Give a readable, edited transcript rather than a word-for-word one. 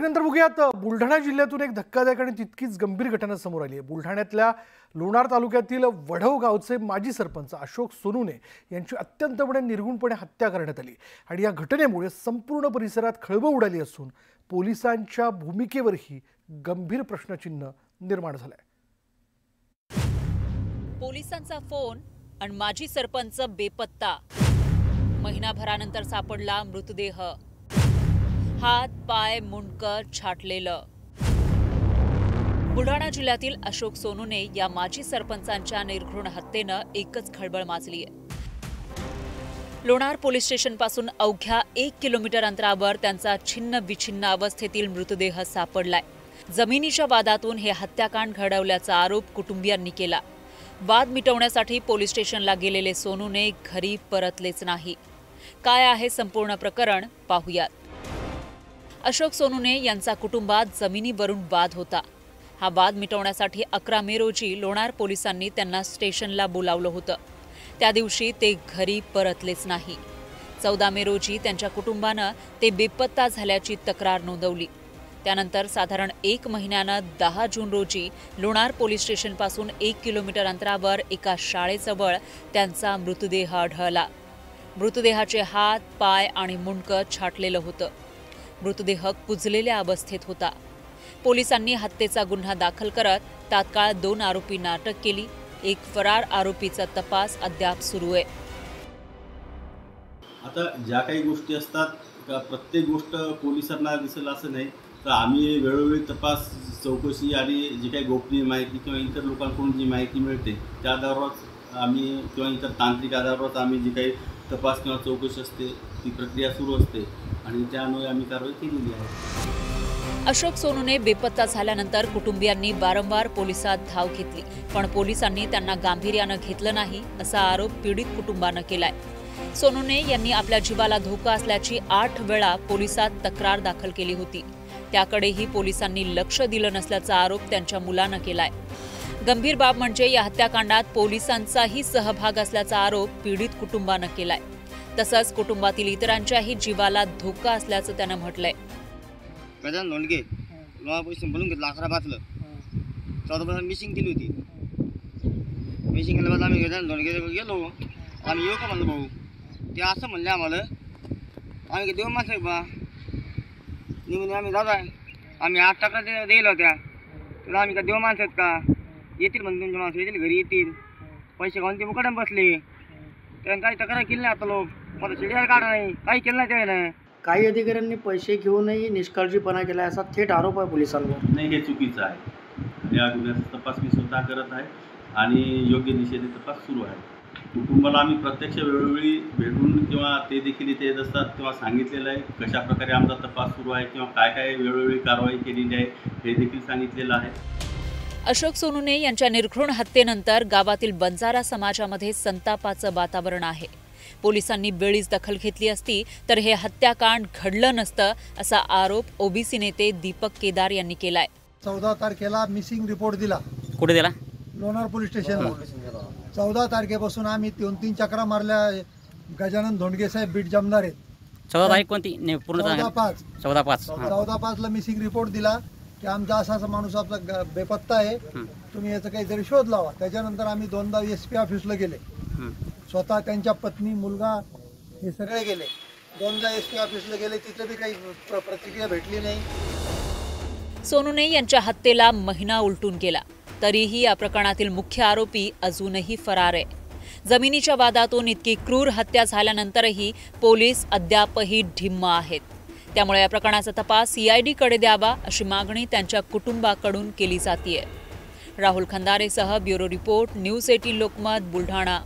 ब्रेकनंतर बघूयात बुलढाणा जिल्ह्यातून एक धक्कादायक आणि तितकीच गंभीर घटना समोर आली आहे। बुलढाण्यातल्या लोणार तालुक्यातील वढव गावचे माजी सरपंच अशोक सोनुने यांची अत्यंतपणे निर्गुणपणे हत्या करण्यात आली आणि या घटनेमुळे संपूर्ण परिसरात खळबळ उडाली असून पोलिसांच्या भूमिकेवरही गंभीर प्रश्नचिन्ह निर्माण झालंय। पोलिसांचा फोन आणि माजी सरपंच बेपत्ता, महिनाभरानंतर सापडला मृतदेह, हात पाय मुंडकर छाटलेलं। बुलढाणा जिल्ह्यातील अशोक सोनुने या माजी सरपंचांच्या निर्घृण हत्येनं एकच खळबळ माजली आहे। लोणार पोलीस स्टेशन पासून अवघ्या 1 किलोमीटर अंतरावर त्यांचा छिन्न विछिन्न अवस्थेतील मृतदेह सापडलाय। जमिनीच्या वादातून हे हत्याकांड घडवल्याचा आरोप कुटुंबियांनी केला। वाद मिटवण्यासाठी पोलीस स्टेशनला गेलेले सोनूने घरी परतलेच नाही। काय आहे संपूर्ण प्रकरण पाहूयात। अशोक सोनुने यांचा कुटुंबात जमिनीवरून वाद होता। हा वाद मिटवण्यासाठी 11 मे रोजी लोणार पोलिसांनी त्यांना स्टेशनला बोलावलं होतं। त्या दिवशी ते घरी परतलेच नाही। 14 मे रोजी त्यांच्या कुटुंबानं ते बेपत्ता झाल्याची तक्रार नोंदवली। त्यानंतर साधारण 1 महिन्यानं 10 जून रोजी लोणार पोलीस स्टेशनपासून 1 किलोमीटर अंतरावर एका शाळेजवळ त्यांचा मृतदेह आढळला। मृतदेहाचे हात, पाय आणि मुंडकं छाटलेलं होतं। मृतदेह कुजलेल्या अवस्थेत होता। पोलिसांनी हत्येचा गुन्हा दाखल करत तात्काळ 2 आरोपींना अटक केली। एक फरार आरोपीचा तपास अद्याप सुरू आहे। आता ज्या काही गोष्टी असतात का प्रत्येक गोष्ट पोलिसांना दिसेल असं नाही, तर आम्ही वेळोवेळी तपास चौकशी आणि जी काही गोपनीय माहिती किंवा इतर लोकांकडून जी माहिती मिळते त्या आधारावर आम्ही किंवा इतर तांत्रिक आधारावर आम्ही जी काही तपास किंवा चौकशी असते ती प्रक्रिया सुरू असते आणि त्यामुळे आम्ही कारवाई केलेली आहे। अशोक सोनुने बेपत्ता झाल्यानंतर कुटुंबियांनी वारंवार पोलिसात धाव घेतली, पण पोलिसांनी त्यांना गांभीर्यानं घेतलं नाही असा आरोप पीडित कुटुंबानं केलाय। सोनुने यांनी आपल्या जीवाला धोका असल्याची 8 वेळा पोलिसात तक्रार दाखल केली होती। त्याकडेही पोलिसांनी लक्ष दिलं नसल्याचा आरोप त्यांच्या मुलानं केलाय। गंभीर बाब म्हणजे या हत्याकांडात पोलिसांचाही सहभाग असल्याचा आरोप पीडित कुटुंबानं केलाय। तसंच कुटुंबातील इतरांच्याही जीवाला धोका असल्याचं त्यानं म्हटलंय। गजानन धोंडगे लोणार पोलीस बोलून घेतलं 11 बातलं 14 मिसिंग केली होती। मिसिंग केल्यावर आम्ही गजानन धोंडगे गेलो, आम्ही येऊ का म्हणलं भाऊ, ते असं म्हणले आम्हाला, आम्ही देऊ माणसं बा निघून आम्ही जात आहे, आम्ही 8 टाका दिल्या होत्या, तर आम्ही का देऊ माणसं आहेत का, येतील म्हणून तुमच्या माणसं येतील घरी येतील, पैसे खाऊन ते मुकाट्याने बसले, त्यानं काही तक्रार केली नाही। आता लोक मला शिड्याला काढा नाही, काही केलं नाही त्यानं। काही अधिकाऱ्यांनी पैसे घेऊनही निष्काळजीपणा केला असा थेट आरोप आहे पोलिसांवर। नाही, हे चुकीचं आहे। या गुन्ह्याचा तपास मी स्वतः करत आहे आणि योग्य दिशेने तपास सुरू आहे। कुटुंबाला आम्ही प्रत्यक्ष वेळोवेळी भेटून किंवा ते देखील इथे येत असतात तेव्हा सांगितलेलं आहे कशा प्रकारे आमचा तपास सुरू आहे किंवा काय काय वेळोवेळी कारवाई केलेली आहे हे देखील सांगितलेलं आहे। अशोक सोनुने यांच्या निर्घृण हत्येनंतर गावातील बंजारा समाजामध्ये संतापाचं वातावरण आहे। पोलिसांनी वेळीच दखल घेतली असती तर हे हत्याकांड घडलं नसतं असा आरोप ओबीसी नेते दीपक केदार यांनी केलाय। 14 तारखेला मिसिंग रिपोर्ट दिला। कुठे दिला? लोणार पोलीस स्टेशनला। 14 तारखेपासून आम्ही 2-3 चक्रा मारल्या। गजानन धोंडगे साहेब बीट जमणार आहेत। 14 तारीख कोणती? पूर्ण 14/5 ला मिसिंग रिपोर्ट दिला की आमचा असा माणूस आपला बेपत्ता आहे, तुम्ही याचा काहीतरी शोध लावा। त्याच्यानंतर आम्ही 2दा SP ऑफिसला गेले, स्वतः त्यांच्या पत्नी मुलगा हे सगळे गेले। 2दा SP ऑफिसला गेले, तिथे बी काही प्रतिक्रिया भेटली नाही। सोनुने यांच्या हत्येला महिना उलटून गेला, तरीही या प्रकरणातील मुख्य आरोपी अजूनही फरार आहे। जमिनीच्या वादातून इतकी क्रूर हत्या झाल्यानंतरही पोलीस अद्यापही ढिम्म आहेत। त्यामुळे या प्रकरणाचा तपास CID कडे द्यावा अशी मागणी त्यांच्या कुटुंबाकडून केली जातीये। राहुल खंदारेसह bureau report, news 18 Lokmat, Buldhana.